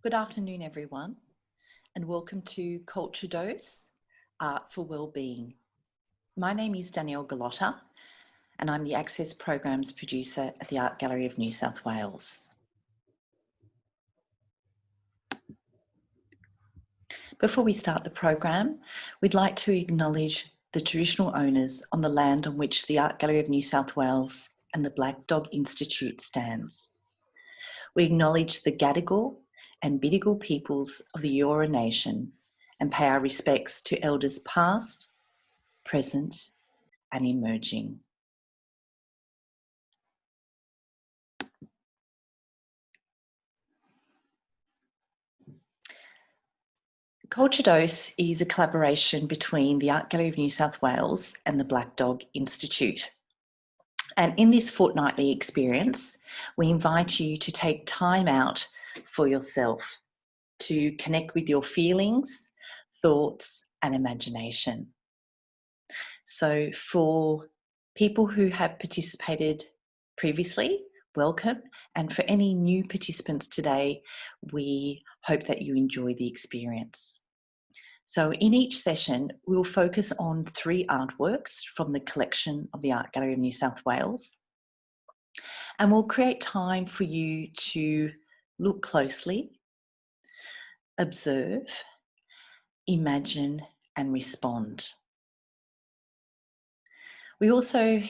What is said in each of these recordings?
Good afternoon, everyone, and welcome to Culture Dose, Art for Wellbeing. My name is Danielle Gallotta, and I'm the Access Programs Producer at the Art Gallery of New South Wales. Before we start the program, we'd like to acknowledge the traditional owners on the land on which the Art Gallery of New South Wales and the Black Dog Institute stands. We acknowledge the Gadigal and Bidigal peoples of the Eora Nation and pay our respects to elders past, present and emerging. Culture Dose is a collaboration between the Art Gallery of New South Wales and the Black Dog Institute. And in this fortnightly experience, we invite you to take time out for yourself to connect with your feelings, thoughts, and imagination. So for people who have participated previously, welcome. And for any new participants today, we hope that you enjoy the experience. So in each session, we'll focus on 3 artworks from the collection of the Art Gallery of New South Wales. And we'll create time for you to look closely, observe, imagine, and respond. We also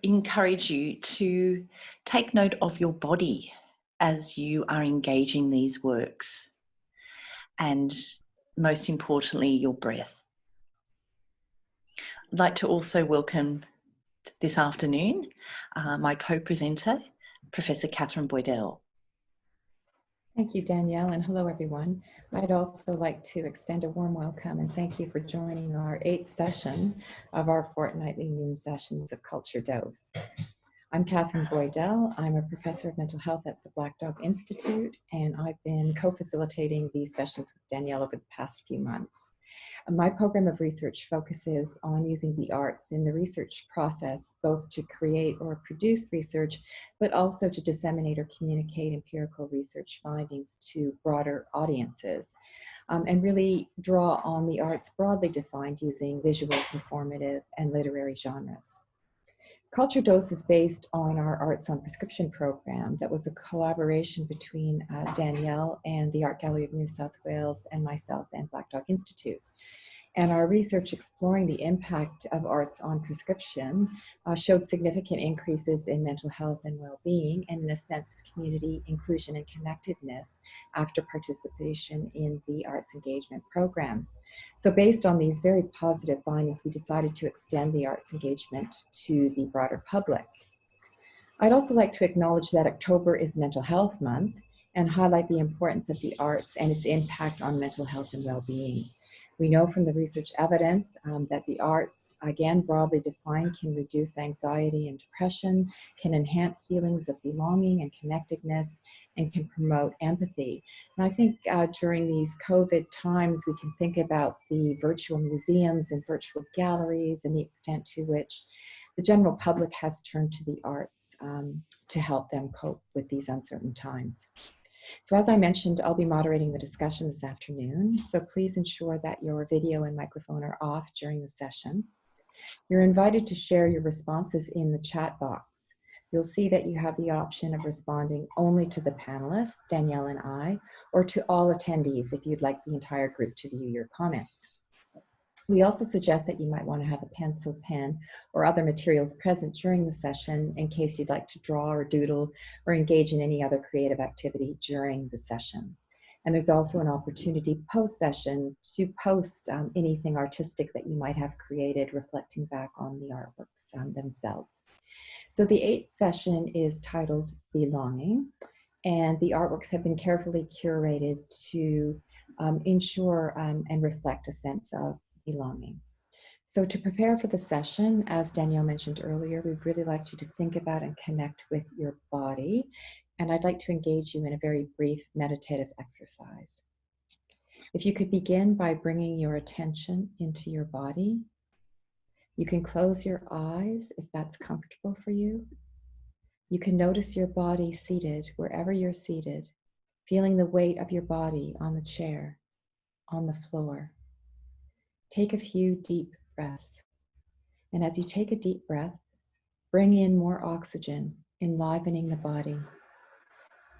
encourage you to take note of your body as you are engaging these works, and most importantly, your breath. I'd like to also welcome this afternoon my co-presenter, Professor Catherine Boydell. Thank you, Danielle, and hello, everyone. I'd also like to extend a warm welcome and thank you for joining our 8th session of our fortnightly noon sessions of Culture Dose. I'm Catherine Boydell. I'm a professor of mental health at the Black Dog Institute, and I've been co-facilitating these sessions with Danielle over the past few months. My program of research focuses on using the arts in the research process, both to create or produce research, but also to disseminate or communicate empirical research findings to broader audiences, and really draw on the arts broadly defined using visual, performative, and literary genres. Culture Dose is based on our Arts on Prescription program that was a collaboration between Danielle and the Art Gallery of New South Wales and myself and Black Dog Institute. And our research exploring the impact of arts on prescription showed significant increases in mental health and well-being and in a sense of community inclusion and connectedness after participation in the arts engagement program. So based on these very positive findings, we decided to extend the arts engagement to the broader public. I'd also like to acknowledge that October is Mental Health Month and highlight the importance of the arts and its impact on mental health and well-being. We know from the research evidence that the arts, again, broadly defined, can reduce anxiety and depression, can enhance feelings of belonging and connectedness, and can promote empathy. And I think during these COVID times, we can think about the virtual museums and virtual galleries and the extent to which the general public has turned to the arts to help them cope with these uncertain times. So as I mentioned, I'll be moderating the discussion this afternoon, so please ensure that your video and microphone are off during the session. You're invited to share your responses in the chat box. You'll see that you have the option of responding only to the panelists, Danielle and I, or to all attendees if you'd like the entire group to view your comments. We also suggest that you might want to have a pencil, pen, or other materials present during the session in case you'd like to draw or doodle or engage in any other creative activity during the session. And there's also an opportunity post-session to post anything artistic that you might have created reflecting back on the artworks themselves. So the 8th session is titled Belonging, and the artworks have been carefully curated to ensure and reflect a sense of belonging. So to prepare for the session, as Danielle mentioned earlier, we'd really like you to think about and connect with your body. And I'd like to engage you in a very brief meditative exercise. If you could begin by bringing your attention into your body. You can close your eyes if that's comfortable for you. You can notice your body seated wherever you're seated, feeling the weight of your body on the chair, on the floor. Take a few deep breaths. And as you take a deep breath, bring in more oxygen, enlivening the body.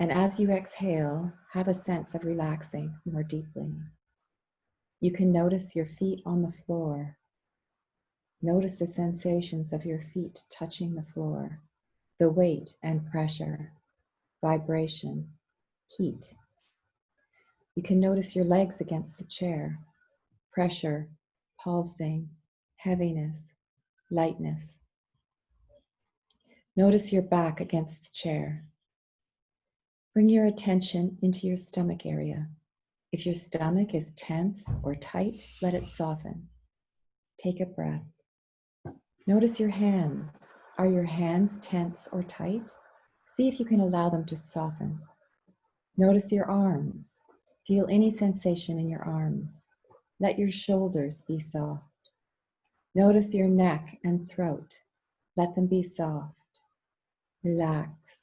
And as you exhale, have a sense of relaxing more deeply. You can notice your feet on the floor. Notice the sensations of your feet touching the floor, the weight and pressure, vibration, heat. You can notice your legs against the chair, pressure, pulsing, heaviness, lightness. Notice your back against the chair. Bring your attention into your stomach area. If your stomach is tense or tight, let it soften. Take a breath. Notice your hands. Are your hands tense or tight? See if you can allow them to soften. Notice your arms. Feel any sensation in your arms. Let your shoulders be soft. Notice your neck and throat. Let them be soft. Relax.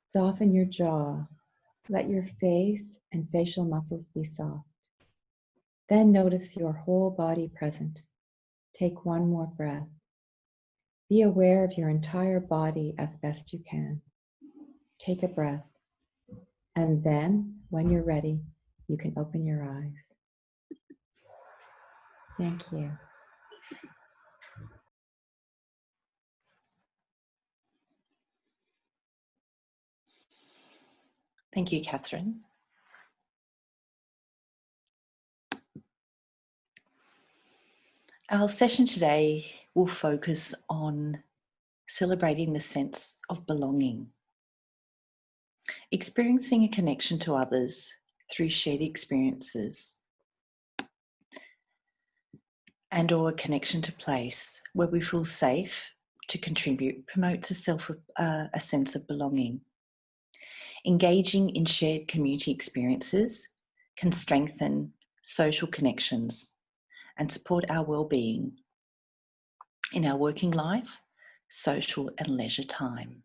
Soften your jaw. Let your face and facial muscles be soft. Then notice your whole body present. Take one more breath. Be aware of your entire body as best you can. Take a breath. And then, when you're ready, you can open your eyes. Thank you. Thank you, Catherine. Our session today will focus on celebrating the sense of belonging, experiencing a connection to others through shared experiences, and or a connection to place where we feel safe to contribute promotes a sense of belonging. Engaging in shared community experiences can strengthen social connections and support our well-being in our working life, social and leisure time.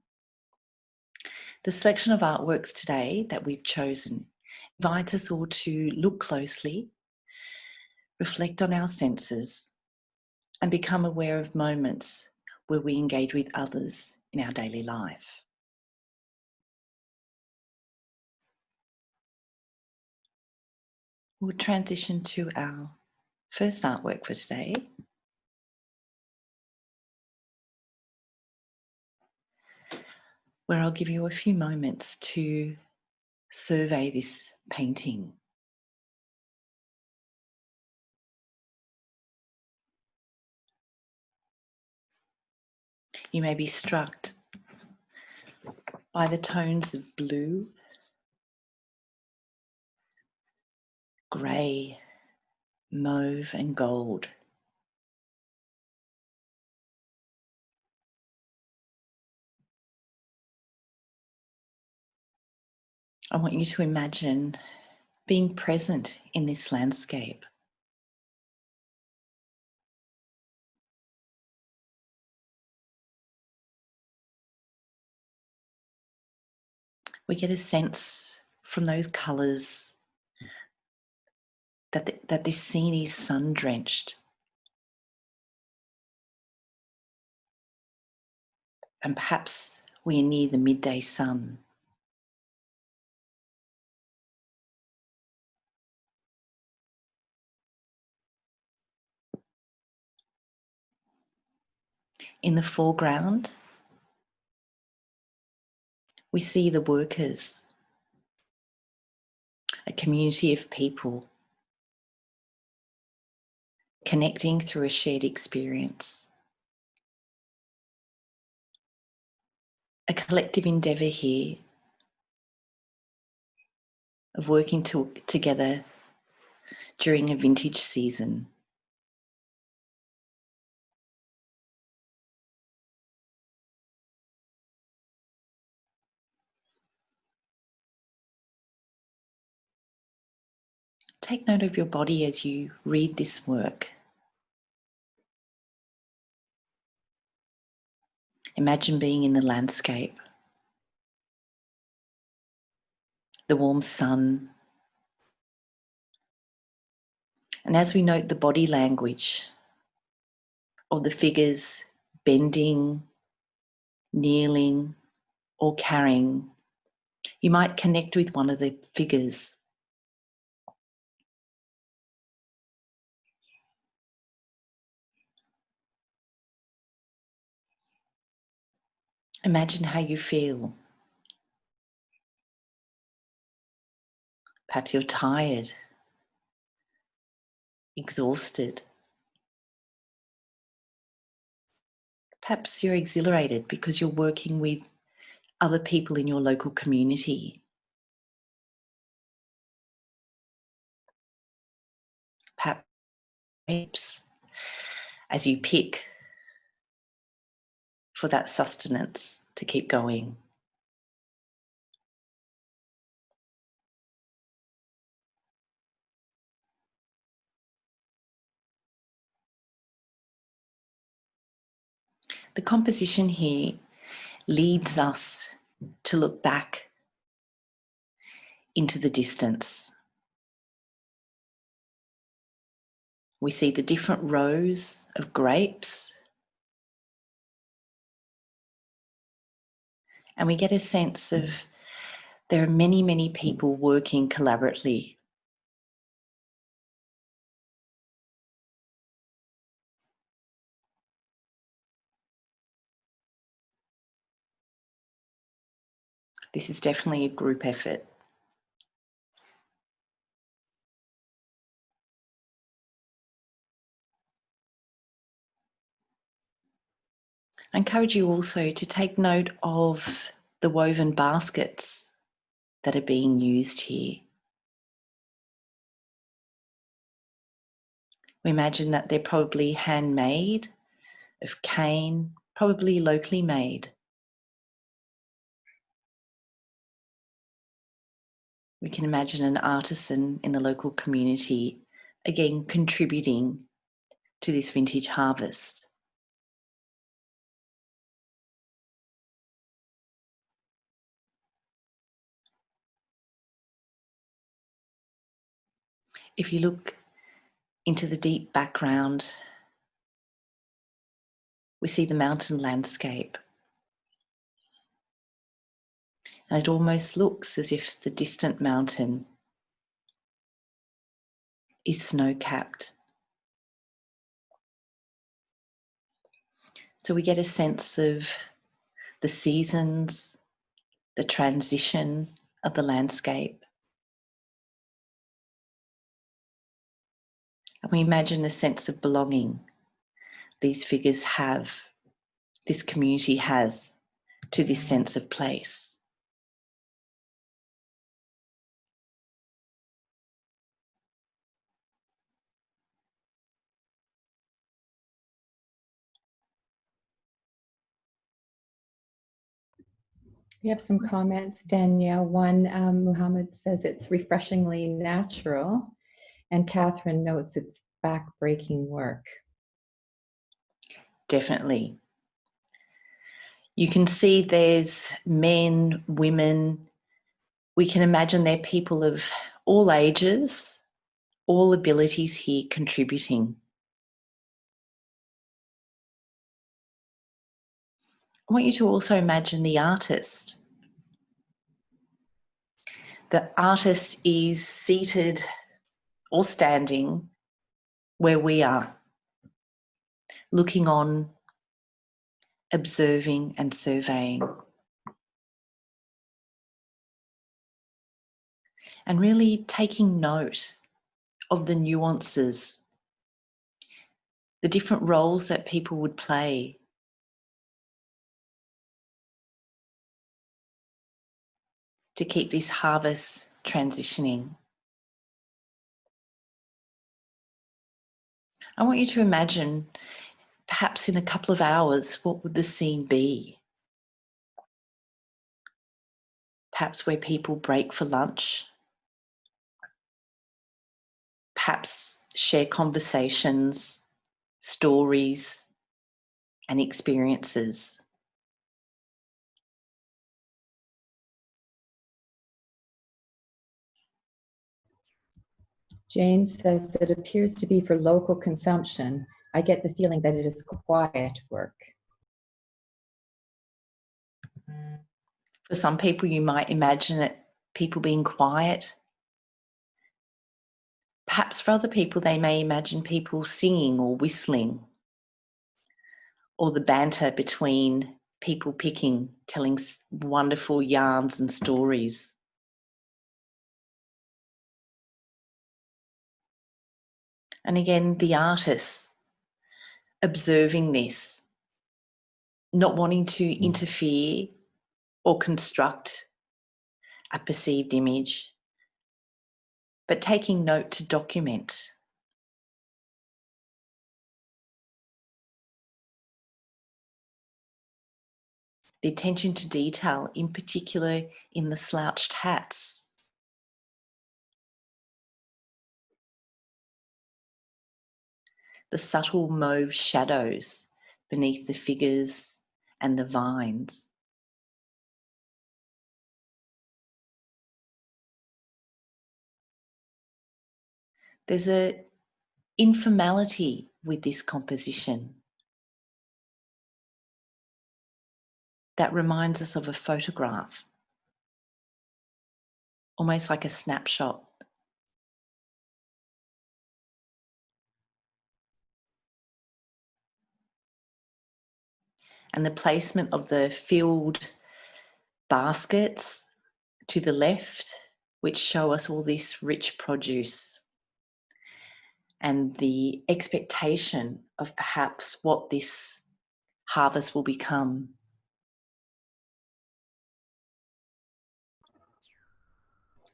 The selection of artworks today that we've chosen invites us all to look closely, reflect on our senses, and become aware of moments where we engage with others in our daily life. We'll transition to our first artwork for today. Where I'll give you a few moments to survey this painting. You may be struck by the tones of blue, grey, mauve and gold. I want you to imagine being present in this landscape. We get a sense from those colours that this scene is sun-drenched. And perhaps we are near the midday sun. In the foreground, we see the workers, a community of people connecting through a shared experience. A collective endeavour here of working together during a vintage season. Take note of your body as you read this work. Imagine being in the landscape, the warm sun. And as we note the body language of the figures bending, kneeling, or carrying, you might connect with one of the figures. Imagine how you feel. Perhaps you're tired, exhausted. Perhaps you're exhilarated because you're working with other people in your local community. Perhaps as you pick for that sustenance to keep going. The composition here leads us to look back into the distance. We see the different rows of grapes, and we get a sense of there are many, many people working collaboratively. This is definitely a group effort. I encourage you also to take note of the woven baskets that are being used here. We imagine that they're probably handmade, of cane, probably locally made. We can imagine an artisan in the local community, again, contributing to this vintage harvest. If you look into the deep background, we see the mountain landscape. And it almost looks as if the distant mountain is snow-capped. So we get a sense of the seasons, the transition of the landscape. And we imagine a sense of belonging these figures have, this community has, to this sense of place. We have some comments, Danielle. One, Muhammad says it's refreshingly natural, and Catherine notes it's back-breaking work. Definitely. You can see there's men, women. We can imagine they're people of all ages, all abilities here contributing. I want you to also imagine the artist. The artist is seated or standing where we are, looking on, observing and surveying. And really taking note of the nuances, the different roles that people would play. To keep this harvest transitioning. I want you to imagine, perhaps in a couple of hours, what would the scene be? Perhaps where people break for lunch. Perhaps share conversations, stories, and experiences. Jane says it appears to be for local consumption. I get the feeling that it is quiet work. For some people, you might imagine it people being quiet. Perhaps for other people, they may imagine people singing or whistling, or the banter between people picking, telling wonderful yarns and stories. And again, the artists observing this, not wanting to interfere or construct a perceived image, but taking note to document. The attention to detail, in particular in the slouched hats. The subtle mauve shadows beneath the figures and the vines. There's an informality with this composition that reminds us of a photograph, almost like a snapshot. And the placement of the filled baskets to the left, which show us all this rich produce, and the expectation of perhaps what this harvest will become.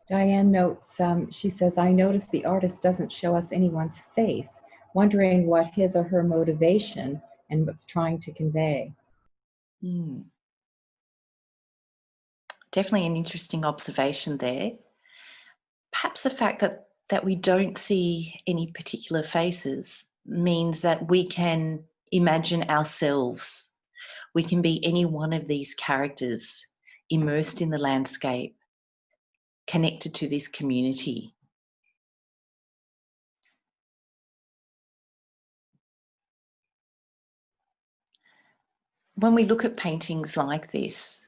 Diane notes, she says, I noticed the artist doesn't show us anyone's face, wondering what his or her motivation and what's trying to convey. Definitely an interesting observation there. Perhaps the fact that we don't see any particular faces means that we can imagine ourselves. We can be any one of these characters immersed in the landscape, connected to this community. When we look at paintings like this,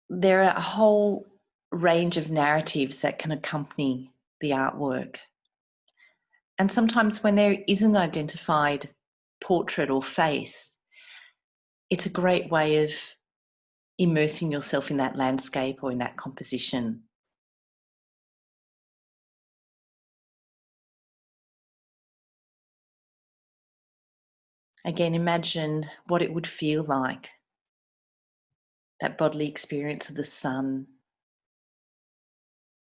there are a whole range of narratives that can accompany the artwork. And sometimes when there isn't an identified portrait or face, it's a great way of immersing yourself in that landscape or in that composition. Again, imagine what it would feel like, that bodily experience of the sun,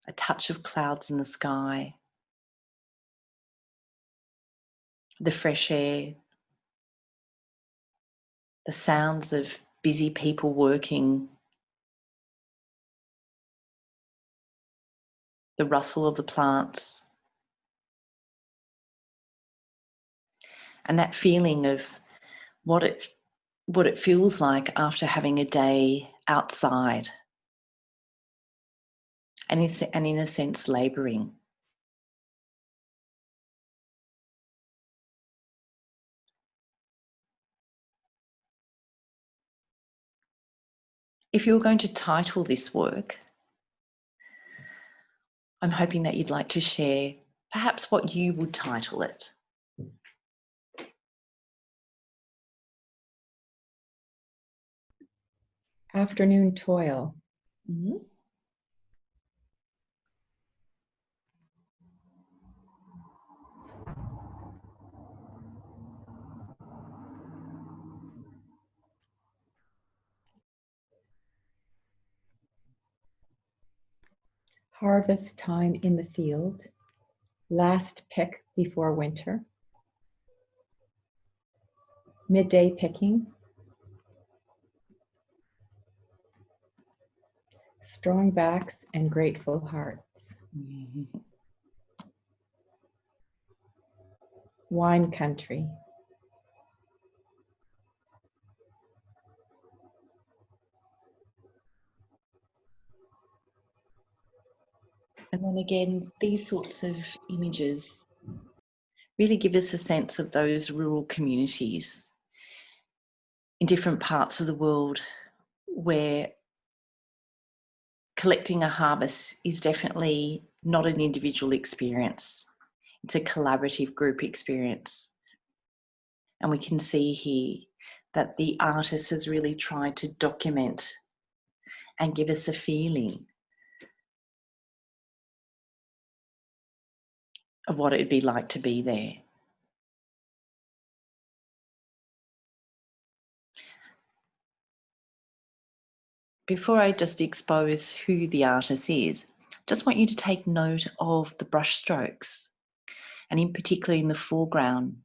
a touch of clouds in the sky, the fresh air, the sounds of busy people working, the rustle of the plants, and that feeling of what it feels like after having a day outside and in a sense labouring. If you're going to title this work, I'm hoping that you'd like to share perhaps what you would title it. Afternoon toil. Mm-hmm. Harvest time in the field. Last pick before winter. Midday picking. Strong backs and grateful hearts. Mm-hmm. Wine country. And then again, these sorts of images really give us a sense of those rural communities in different parts of the world where collecting a harvest is definitely not an individual experience. It's a collaborative group experience. And we can see here that the artist has really tried to document and give us a feeling of what it would be like to be there. Before I just expose who the artist is, just want you to take note of the brush strokes. And in particular in the foreground,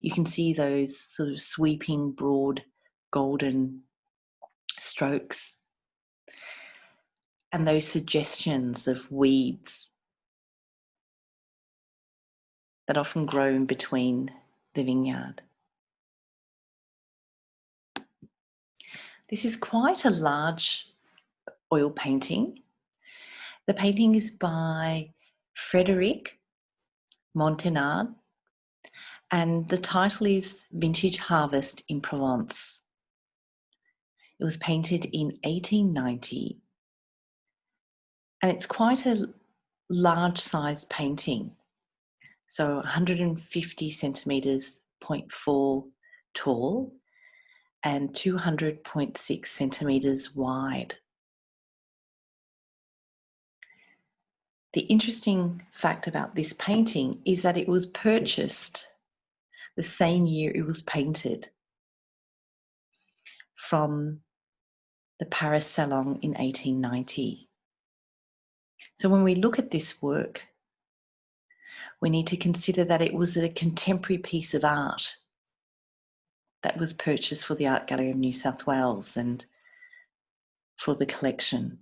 you can see those sort of sweeping, broad, golden strokes and those suggestions of weeds that often grow in between the vineyard. This is quite a large oil painting. The painting is by Frederic Montenard, and the title is Vintage Harvest in Provence. It was painted in 1890, and it's quite a large size painting. So 150 centimetres, 0.4 tall, and 200.6 centimetres wide. The interesting fact about this painting is that it was purchased the same year it was painted from the Paris Salon in 1890. So when we look at this work, we need to consider that it was a contemporary piece of art that was purchased for the Art Gallery of New South Wales and for the collection.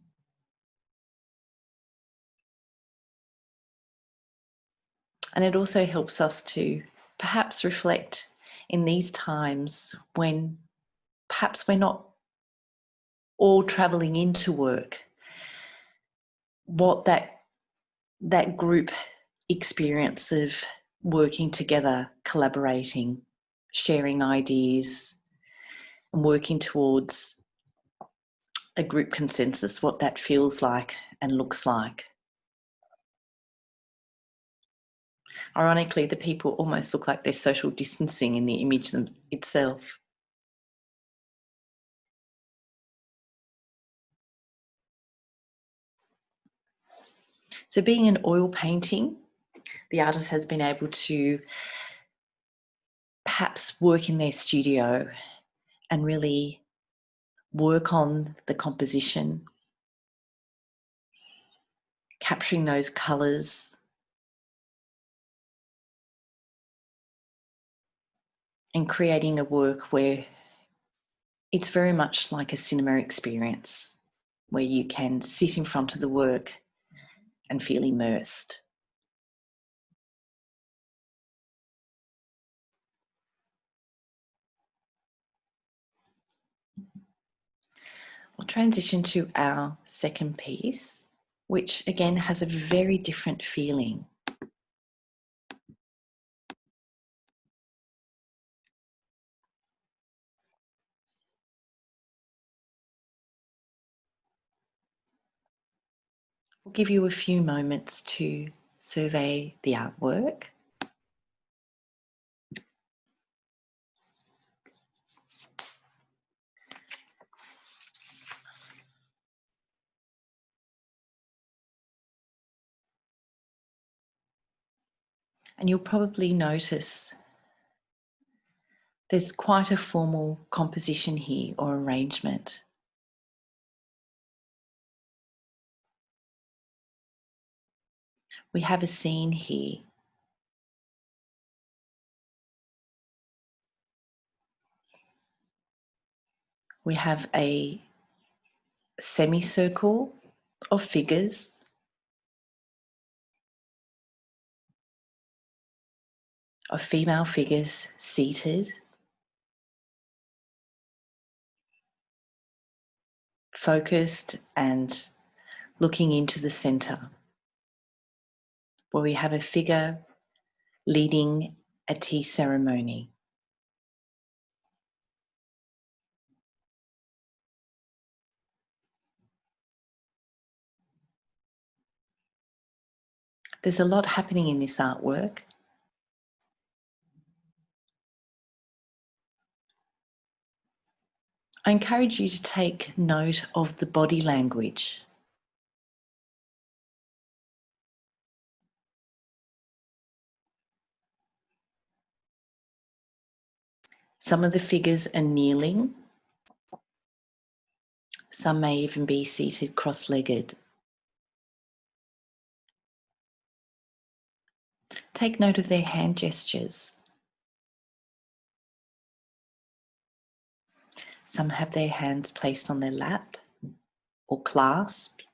And it also helps us to perhaps reflect in these times when perhaps we're not all travelling into work, what that group experience of working together, collaborating, sharing ideas, and working towards a group consensus, what that feels like and looks like. Ironically, the people almost look like they're social distancing in the image itself. So being an oil painting, the artist has been able to perhaps work in their studio and really work on the composition, capturing those colours, and creating a work where it's very much like a cinema experience, where you can sit in front of the work and feel immersed. We'll transition to our second piece, which again has a very different feeling. We'll give you a few moments to survey the artwork. And you'll probably notice there's quite a formal composition here or arrangement. We have a scene here. We have a semicircle of figures, of female figures seated, focused and looking into the center. where we have a figure leading a tea ceremony. There's a lot happening in this artwork. I encourage you to take note of the body language. Some of the figures are kneeling. Some may even be seated cross-legged. Take note of their hand gestures. Some have their hands placed on their lap or clasped.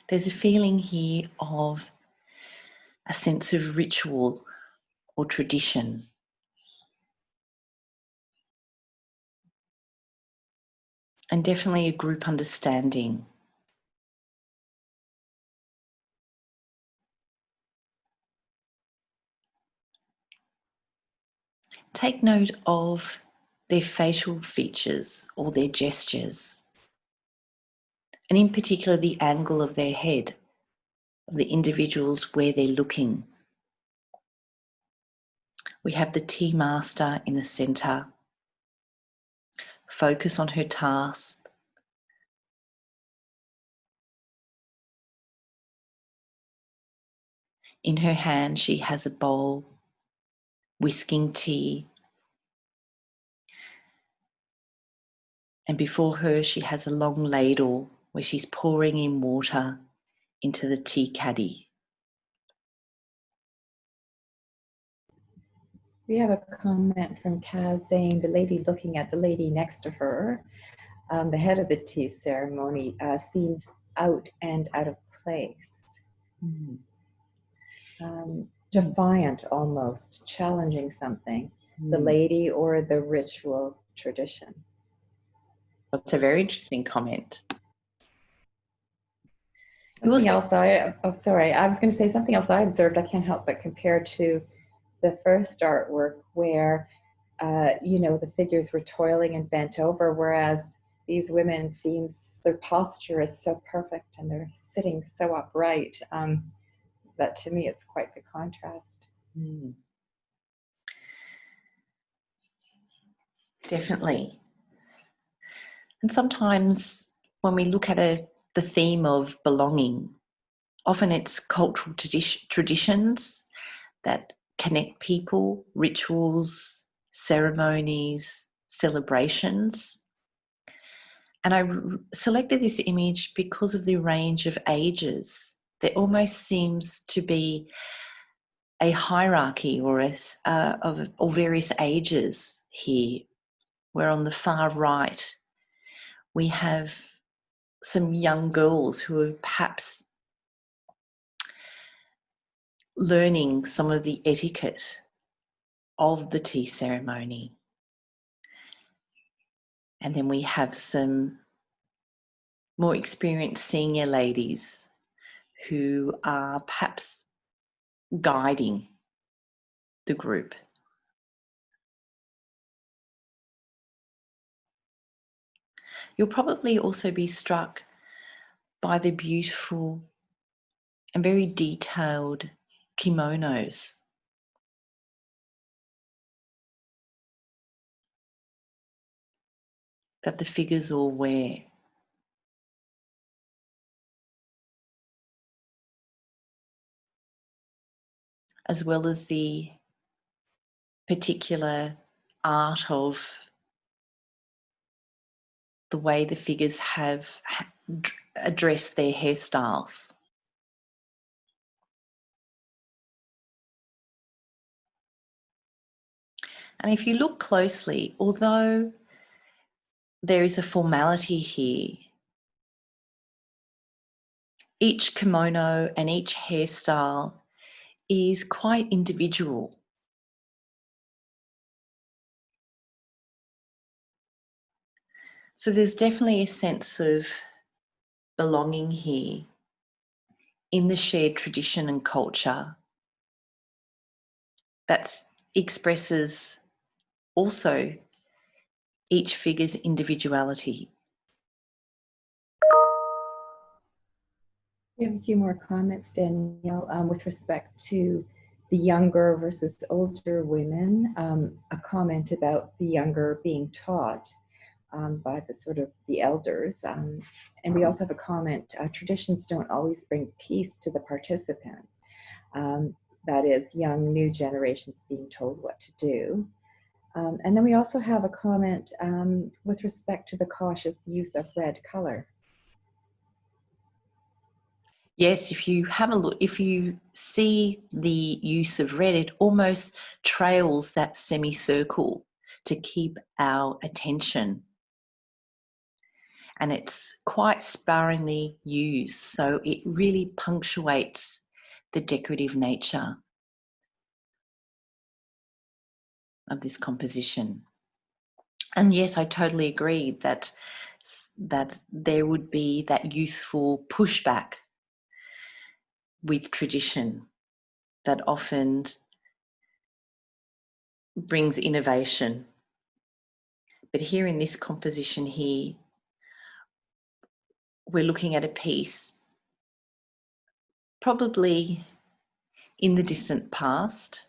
There's a feeling here of a sense of ritual or tradition. And definitely a group understanding. Take note of their facial features or their gestures, and in particular the angle of their head, of the individuals where they're looking. We have the tea master in the centre. Focus on her task. In her hand, she has a bowl, whisking tea. And before her, she has a long ladle where she's pouring in water into the tea caddy. We have a comment from Kaz saying the lady looking at the lady next to her, the head of the tea ceremony, seems out of place. Defiant almost, challenging something, the lady or the ritual tradition. That's a very interesting comment. Something else I was going to say something else I observed, I can't help but compare to the first artwork where, the figures were toiling and bent over, whereas these women their posture is so perfect and they're sitting so upright. That to me, it's quite the contrast. Definitely. And sometimes when we look at the theme of belonging, often it's cultural traditions that connect people, rituals, ceremonies, celebrations. And I selected this image because of the range of ages. There almost seems to be a hierarchy or various ages here, where on the far right we have some young girls who are perhaps learning some of the etiquette of the tea ceremony. And then we have some more experienced senior ladies who are perhaps guiding the group. You'll probably also be struck by the beautiful and very detailed kimonos. That the figures all wear. As well as the particular art of the way the figures have addressed their hairstyles. And if you look closely, although there is a formality here, each kimono and each hairstyle is quite individual. So there's definitely a sense of belonging here in the shared tradition and culture that expresses also each figure's individuality. We have a few more comments, Danielle, with respect to the younger versus older women. A comment about the younger being taught by the elders. And we also have a comment, traditions don't always bring peace to the participants. That is, young, new generations being told what to do. And then we also have a comment with respect to the cautious use of red color. Yes, if you have a look, if you see the use of red, it almost trails that semicircle to keep our attention. And it's quite sparingly used, so it really punctuates the decorative nature of this composition. And yes, I totally agree that there would be that youthful pushback with tradition that often brings innovation. But here in this composition here, we're looking at a piece probably in the distant past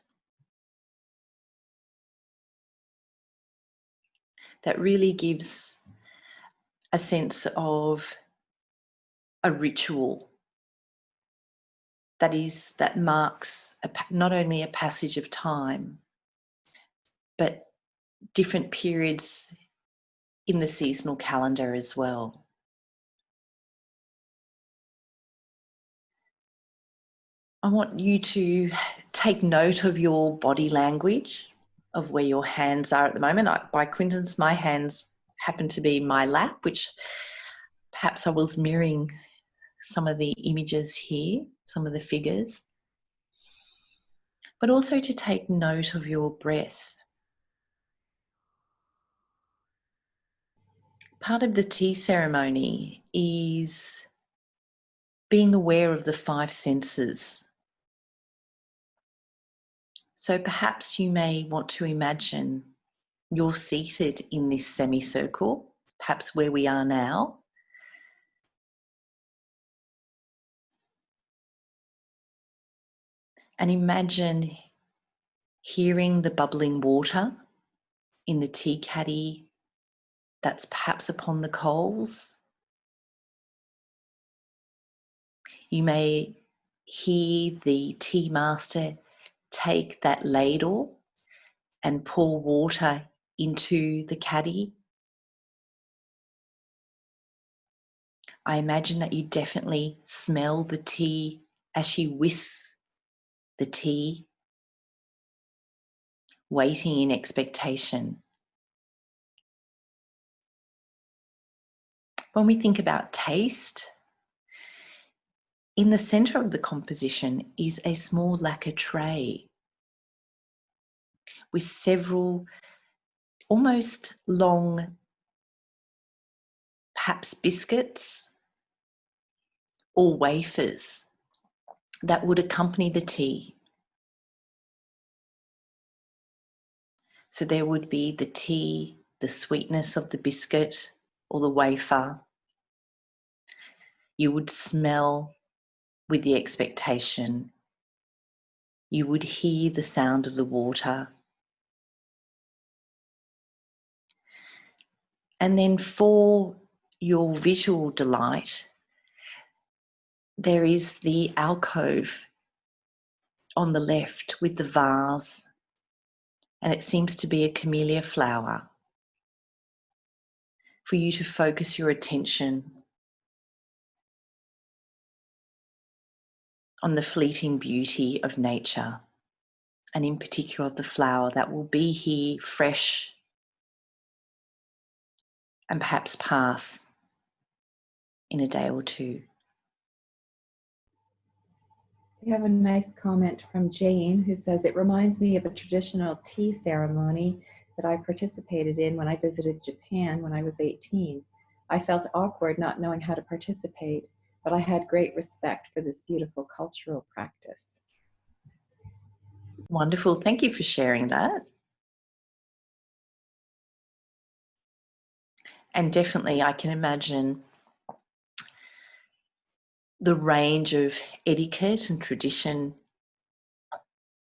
that really gives a sense of a ritual that marks not only a passage of time, but different periods in the seasonal calendar as well. I want you to take note of your body language, of where your hands are at the moment. By coincidence, my hands happen to be in my lap, which perhaps I was mirroring some of the images here, some of the figures. But also to take note of your breath. Part of the tea ceremony is being aware of the 5 senses. So perhaps you may want to imagine you're seated in this semicircle, perhaps where we are now. And imagine hearing the bubbling water in the tea caddy that's perhaps upon the coals. You may hear the tea master take that ladle and pour water into the caddy. I imagine that you definitely smell the tea as she whisks the tea, waiting in expectation. When we think about taste, in the centre of the composition is a small lacquer tray with several almost long, perhaps biscuits or wafers that would accompany the tea. So there would be the tea, the sweetness of the biscuit or the wafer. You would smell with the expectation. You would hear the sound of the water. And then for your visual delight, there is the alcove on the left with the vase, and it seems to be a camellia flower. For you to focus your attention on the fleeting beauty of nature, and in particular of the flower that will be here fresh and perhaps pass in a day or two. We have a nice comment from Jane who says, it reminds me of a traditional tea ceremony that I participated in when I visited Japan when I was 18. I felt awkward not knowing how to participate, but I had great respect for this beautiful cultural practice. Wonderful. Thank you for sharing that. And definitely, I can imagine the range of etiquette and tradition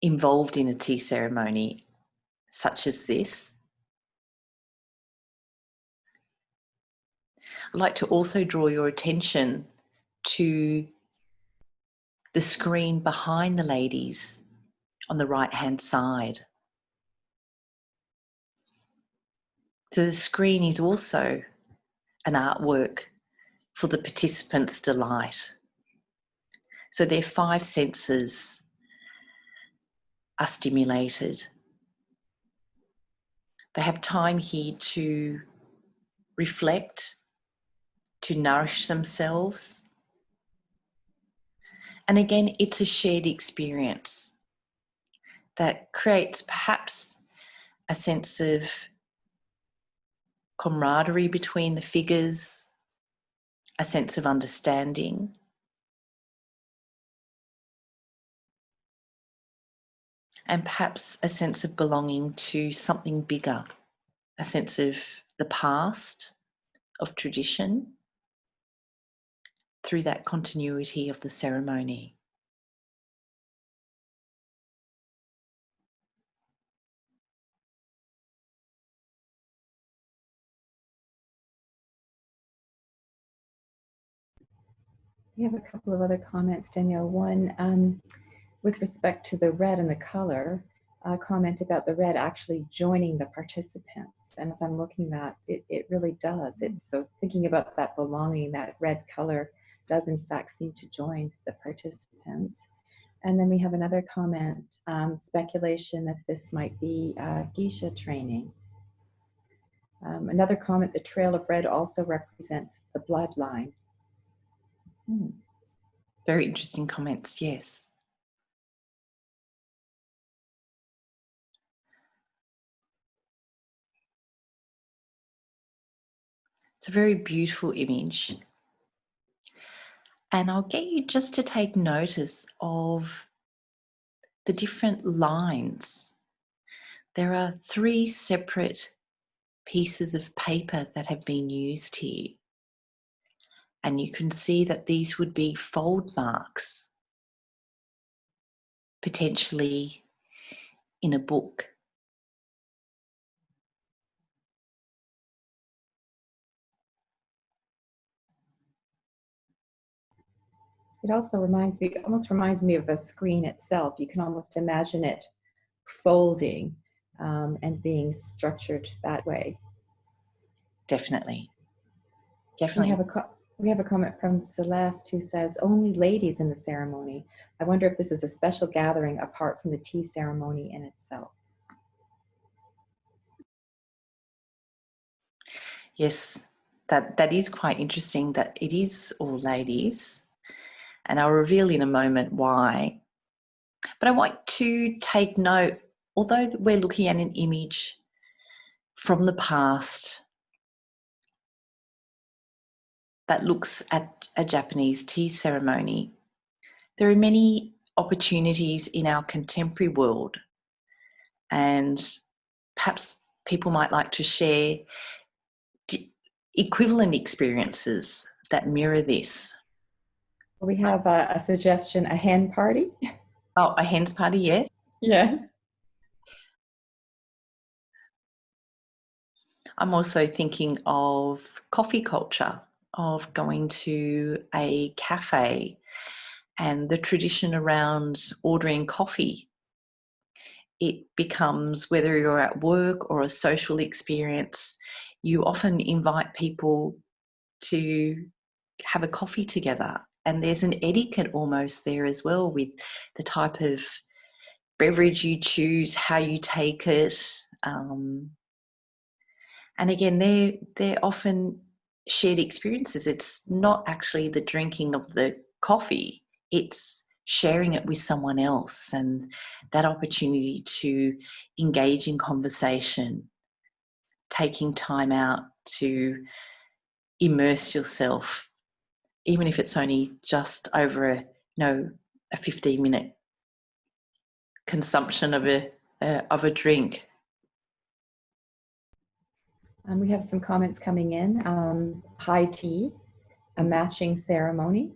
involved in a tea ceremony such as this. I'd like to also draw your attention to the screen behind the ladies on the right-hand side. So the screen is also an artwork for the participants' delight. So their five senses are stimulated. They have time here to reflect, to nourish themselves. And again, it's a shared experience that creates perhaps a sense of camaraderie between the figures, a sense of understanding. And perhaps a sense of belonging to something bigger, a sense of the past, of tradition, through that continuity of the ceremony. We have a couple of other comments, Danielle. One, with respect to the red and the color, a comment about the red actually joining the participants. And as I'm looking at it really does. It's so thinking about that belonging, that red color does in fact seem to join the participants. And then we have another comment, speculation that this might be geisha training. Another comment, the trail of red also represents the bloodline. Very interesting comments, yes. It's a very beautiful image. And I'll get you just to take notice of the different lines. There are 3 separate pieces of paper that have been used here. And you can see that these would be fold marks, potentially in a book. It also almost reminds me of a screen itself. You can almost imagine it folding and being structured that way. Definitely. We Definitely. have a comment from Celeste who says, only ladies in the ceremony. I wonder if this is a special gathering apart from the tea ceremony in itself. Yes, that is quite interesting that it is all ladies. And I'll reveal in a moment why. But I want to take note, although we're looking at an image from the past that looks at a Japanese tea ceremony, there are many opportunities in our contemporary world. And perhaps people might like to share equivalent experiences that mirror this. We have a suggestion, a hen party. Oh, a hen's party, yes? Yes. I'm also thinking of coffee culture, of going to a cafe and the tradition around ordering coffee. It becomes, whether you're at work or a social experience, you often invite people to have a coffee together. And there's an etiquette almost there as well with the type of beverage you choose, how you take it. And again, they're often shared experiences. It's not actually the drinking of the coffee, it's sharing it with someone else, and that opportunity to engage in conversation, taking time out to immerse yourself, even if it's only just over a 15-minute consumption of a drink. We have some comments coming in. High tea, a matching ceremony.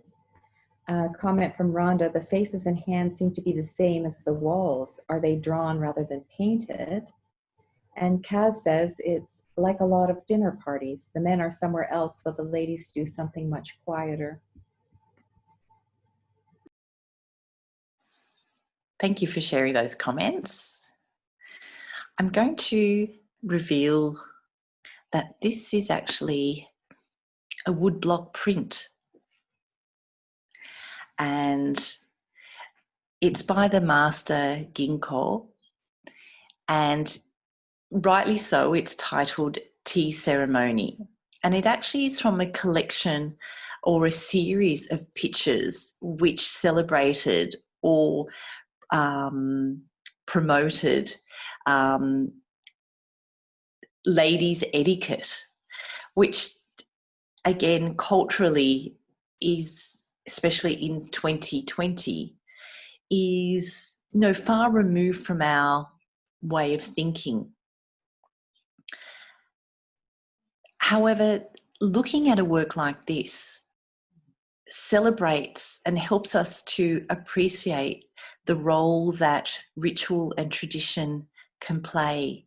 Comment from Rhonda, the faces and hands seem to be the same as the walls. Are they drawn rather than painted? And Kaz says it's like a lot of dinner parties. The men are somewhere else, while the ladies do something much quieter. Thank you for sharing those comments. I'm going to reveal that this is actually a woodblock print, and it's by the master Ginkgo, and rightly so, it's titled Tea Ceremony, and it actually is from a collection or a series of pictures which celebrated or promoted ladies' etiquette, which again culturally is, especially in 2020, is far removed from our way of thinking. However, looking at a work like this celebrates and helps us to appreciate the role that ritual and tradition can play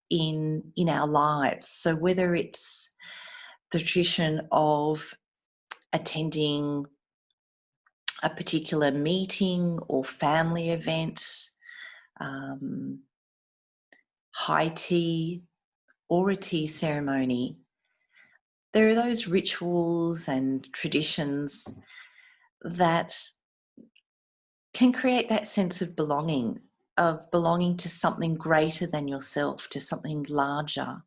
in our lives. So whether it's the tradition of attending a particular meeting or family event, high tea or a tea ceremony, there are those rituals and traditions that can create that sense of belonging to something greater than yourself, to something larger,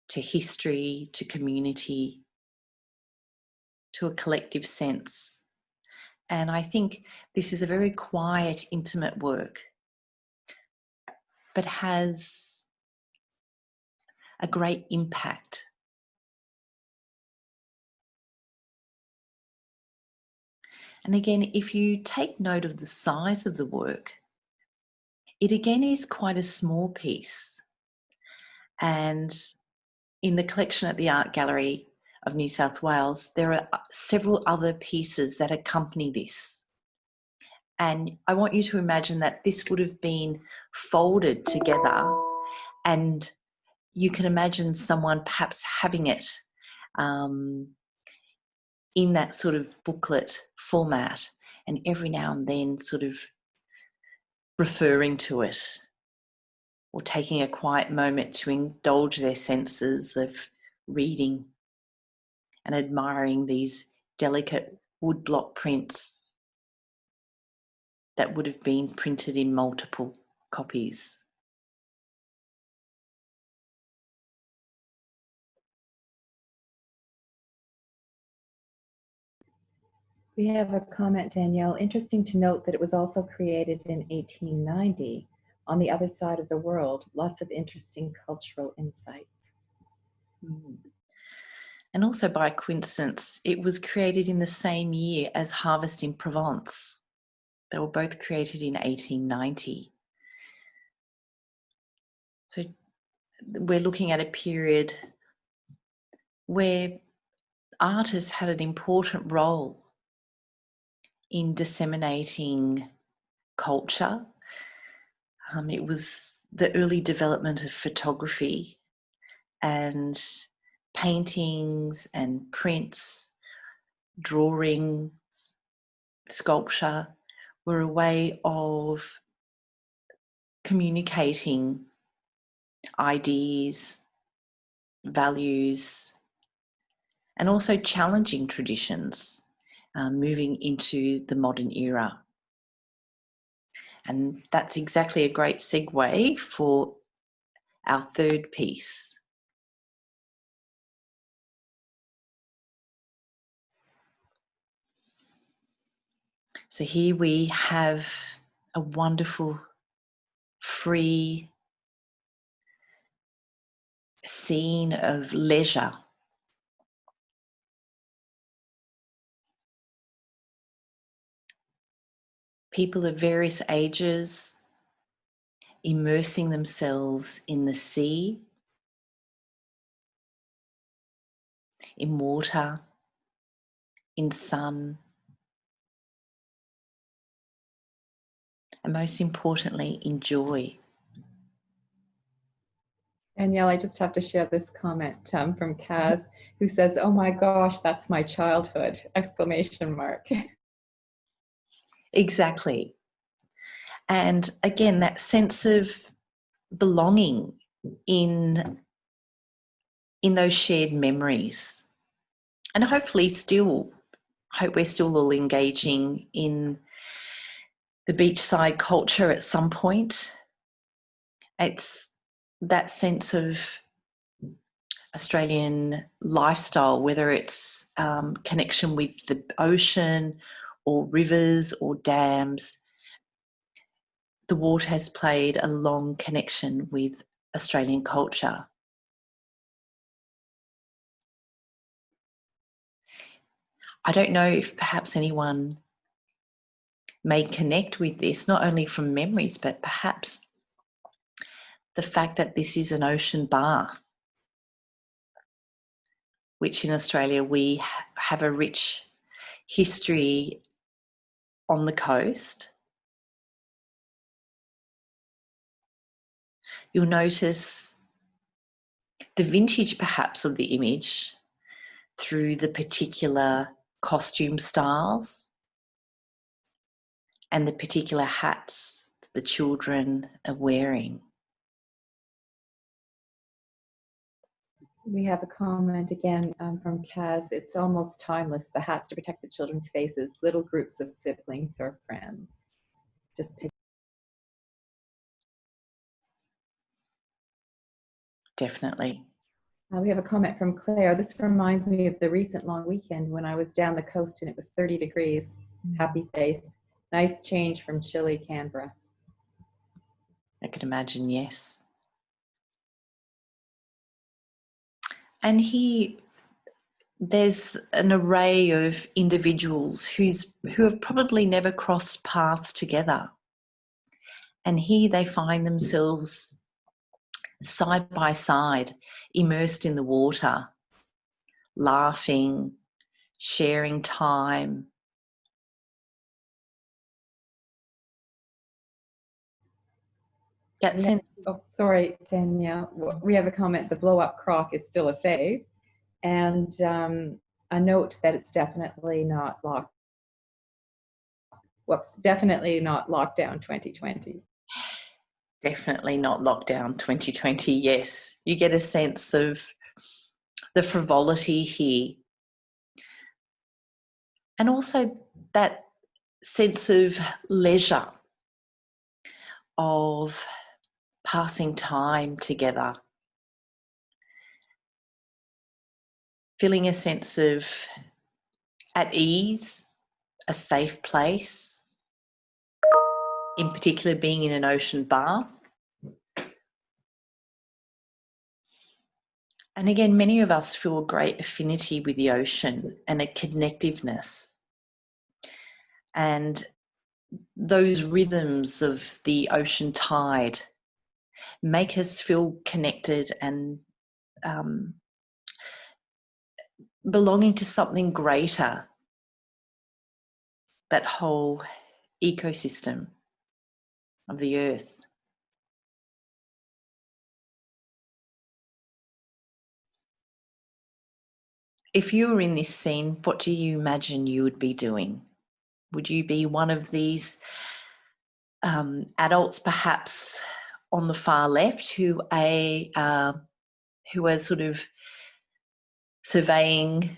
to history, to community, to a collective sense. And I think this is a very quiet, intimate work, but has a great impact. And again, if you take note of the size of the work, it again is quite a small piece. And in the collection at the Art Gallery of New South Wales, there are several other pieces that accompany this. And I want you to imagine that this would have been folded together, and you can imagine someone perhaps having it in that sort of booklet format, and every now and then sort of referring to it or taking a quiet moment to indulge their senses of reading and admiring these delicate woodblock prints that would have been printed in multiple copies. We have a comment, Danielle. Interesting to note that it was also created in 1890 on the other side of the world. Lots of interesting cultural insights. And also by coincidence, it was created in the same year as Harvest in Provence. They were both created in 1890. So we're looking at a period where artists had an important role in disseminating culture. It was the early development of photography, and paintings and prints, drawings, sculpture were a way of communicating ideas, values, and also challenging traditions, moving into the modern era. And that's exactly a great segue for our third piece. So here we have a wonderful, free scene of leisure people of various ages immersing themselves in the sea, in water, in sun, and most importantly, in joy. Danielle, I just have to share this comment from Kaz, who says, "Oh my gosh, that's my childhood!" Exclamation mark. Exactly. And again, that sense of belonging in those shared memories. And hopefully hope we're still all engaging in the beachside culture at some point. It's that sense of Australian lifestyle, whether it's connection with the ocean or rivers or dams. The water has played a long connection with Australian culture. I don't know if perhaps anyone may connect with this, not only from memories, but perhaps the fact that this is an ocean bath, which in Australia we have a rich history on the coast. You'll notice the vintage perhaps of the image through the particular costume styles and the particular hats the children are wearing. We have a comment again from Kaz. "It's almost timeless. The hats to protect the children's faces, little groups of siblings or friends." Just pick. Definitely. We have a comment from Claire. "This reminds me of the recent long weekend when I was down the coast and it was 30 degrees. Happy face. Nice change from chilly Canberra." I can imagine, yes. And there's an array of individuals who have probably never crossed paths together. And here they find themselves side by side, immersed in the water, laughing, sharing time. Sorry, Danielle. We have a comment. "The blow-up croc is still a fave." And a note that it's definitely not definitely not lockdown 2020. Definitely not lockdown 2020, yes. You get a sense of the frivolity here. And also that sense of leisure, of passing time together. Feeling a sense of at ease, a safe place, in particular being in an ocean bath. And again, many of us feel a great affinity with the ocean and a connectiveness. And those rhythms of the ocean tide make us feel connected and belonging to something greater, that whole ecosystem of the earth. If you were in this scene, what do you imagine you would be doing? Would you be one of these adults, perhaps on the far left, who are sort of surveying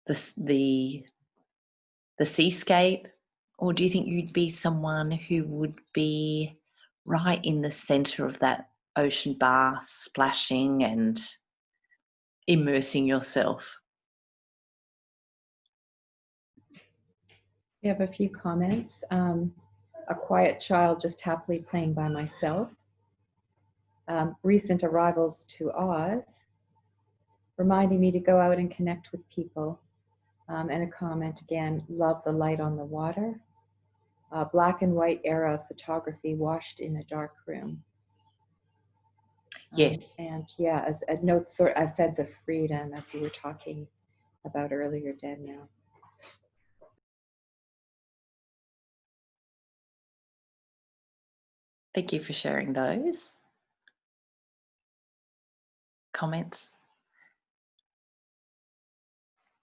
the seascape, or do you think you'd be someone who would be right in the centre of that ocean bath, splashing and immersing yourself? We have a few comments. "A quiet child just happily playing by myself." "Recent arrivals to Oz, reminding me to go out and connect with people." And a comment again, "Love the light on the water." black and white era photography washed in a dark room. Yes. And yeah, as a note, sort a sense of freedom, as you were talking about earlier, Danielle. Thank you for sharing those comments.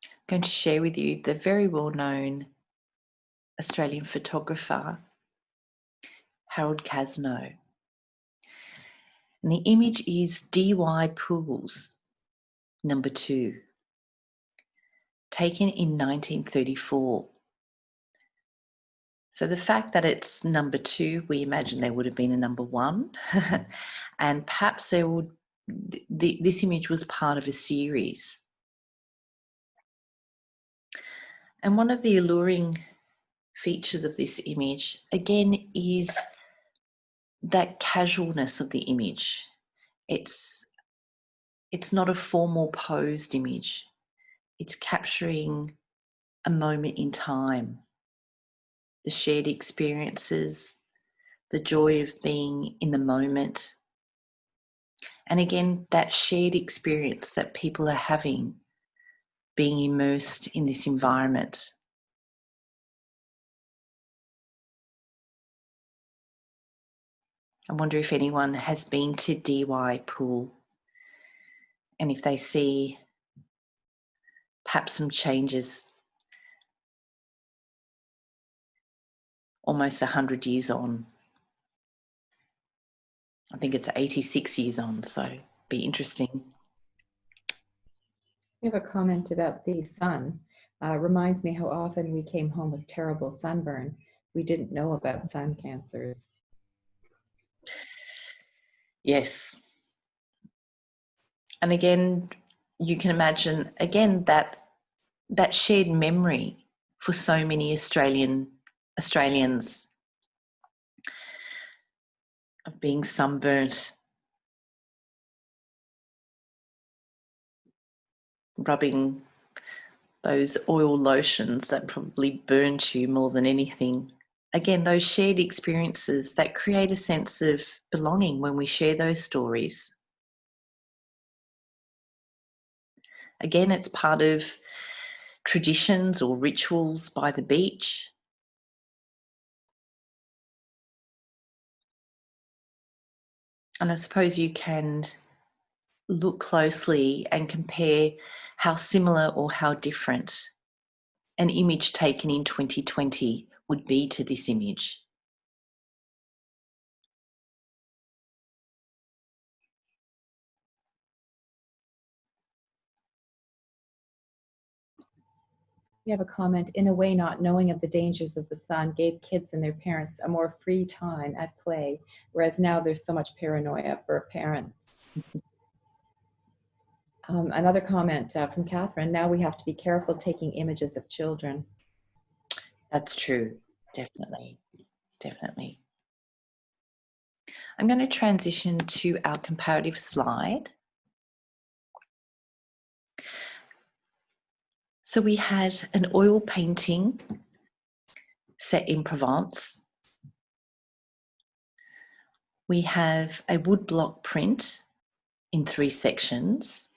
I'm going to share with you the very well-known Australian photographer, Harold Casknow. And the image is D.Y. Pools, number 2, taken in 1934. So the fact that it's number 2, we imagine there would have been a number 1, and perhaps there would, this image was part of a series. And one of the alluring features of this image, again, is that casualness of the image. It's not a formal posed image. It's capturing a moment in time, the shared experiences, the joy of being in the moment. And again, that shared experience that people are having, being immersed in this environment. I wonder if anyone has been to DY Pool and if they see perhaps some changes almost 100 years on. I think it's 86 years on, so be interesting. We have a comment about the sun. Reminds me how often we came home with terrible sunburn. We didn't know about sun cancers. Yes. And again, you can imagine, again, that shared memory for so many Australians of being sunburnt, rubbing those oil lotions that probably burnt you more than anything. Again, those shared experiences that create a sense of belonging when we share those stories. Again, it's part of traditions or rituals by the beach. And I suppose you can look closely and compare how similar or how different an image taken in 2020 would be to this image. We have a comment, in a way, not knowing of the dangers of the sun gave kids and their parents a more free time at play, whereas now there's so much paranoia for parents. Another comment from Catherine, now we have to be careful taking images of children. That's true, definitely, definitely. I'm going to transition to our comparative slide. So we had an oil painting set in Provence. We have a woodblock print in 3 sections,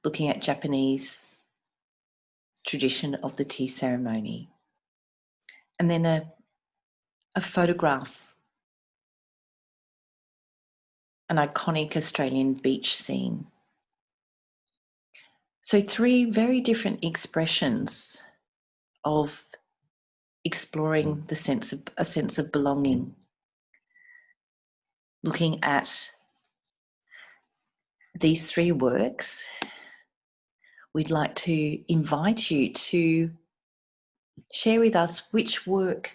looking at Japanese tradition of the tea ceremony. And then a photograph, an iconic Australian beach scene. So 3 very different expressions of exploring a sense of belonging. Looking at these 3 works, we'd like to invite you to share with us which work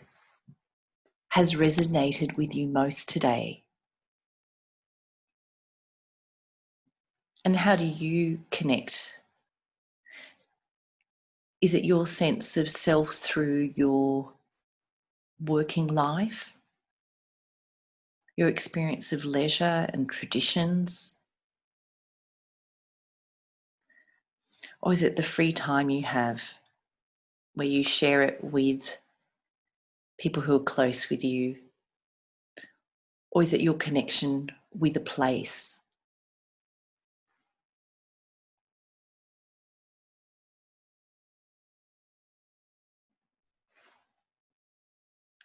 has resonated with you most today. And how do you connect? Is it your sense of self through your working life? Your experience of leisure and traditions? Or is it the free time you have where you share it with people who are close with you? Or is it your connection with a place?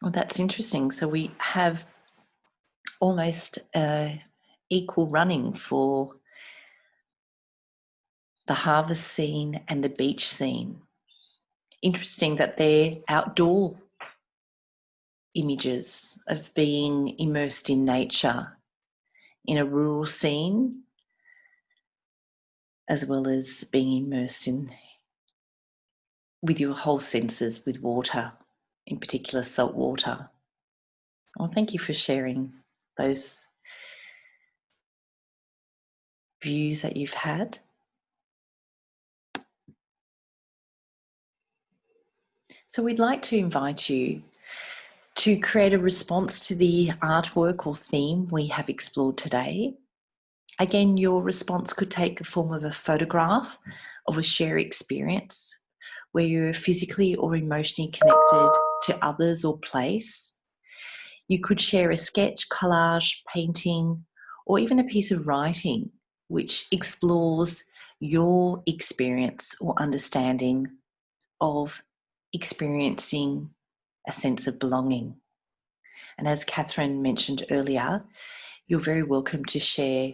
Well, that's interesting. So we have almost equal running for the harvest scene and the beach scene. Interesting that they're outdoor images of being immersed in nature in a rural scene, as well as being immersed in with your whole senses with water, in particular salt water. Well, thank you for sharing those views that you've had. So we'd like to invite you to create a response to the artwork or theme we have explored today. Again, your response could take the form of a photograph of a shared experience where you're physically or emotionally connected to others or place. You could share a sketch, collage, painting, or even a piece of writing which explores your experience or understanding of experiencing a sense of belonging. And as Catherine mentioned earlier, you're very welcome to share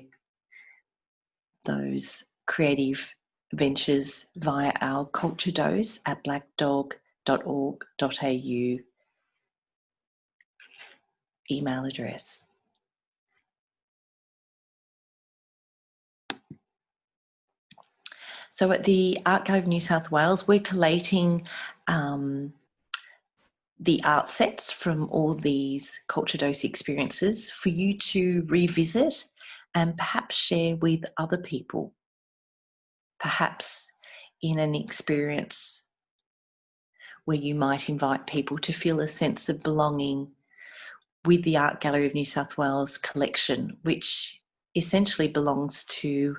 those creative ventures via our culture dose at blackdog.org.au email address. So at the Art Gallery of New South Wales, we're collating the art sets from all these culture dose experiences for you to revisit and perhaps share with other people, perhaps in an experience where you might invite people to feel a sense of belonging with the Art Gallery of New South Wales collection, which essentially belongs to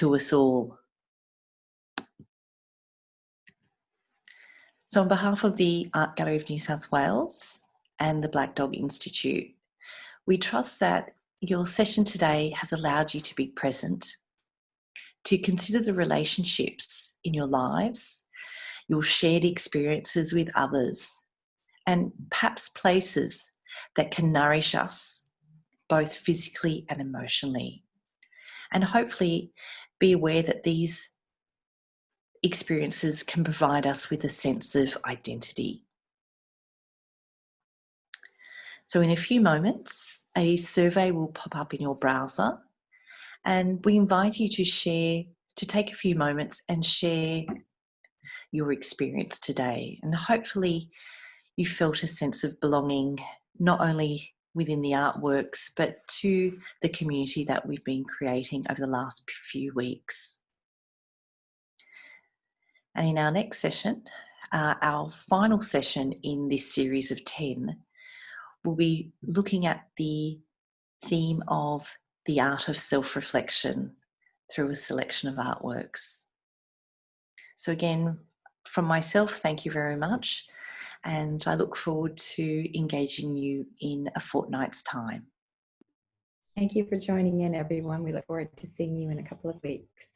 us all. So on behalf of the Art Gallery of New South Wales and the Black Dog Institute, we trust that your session today has allowed you to be present, to consider the relationships in your lives, your shared experiences with others, and perhaps places that can nourish us both physically and emotionally. And hopefully be aware that these experiences can provide us with a sense of identity. So in a few moments, a survey will pop up in your browser, and we invite you to take a few moments and share your experience today. And hopefully you felt a sense of belonging, not only within the artworks, but to the community that we've been creating over the last few weeks. And in our next session, our final session in this series of 10, we'll be looking at the theme of the art of self-reflection through a selection of artworks. So again, from myself, thank you very much. And I look forward to engaging you in a fortnight's time. Thank you for joining in, everyone. We look forward to seeing you in a couple of weeks.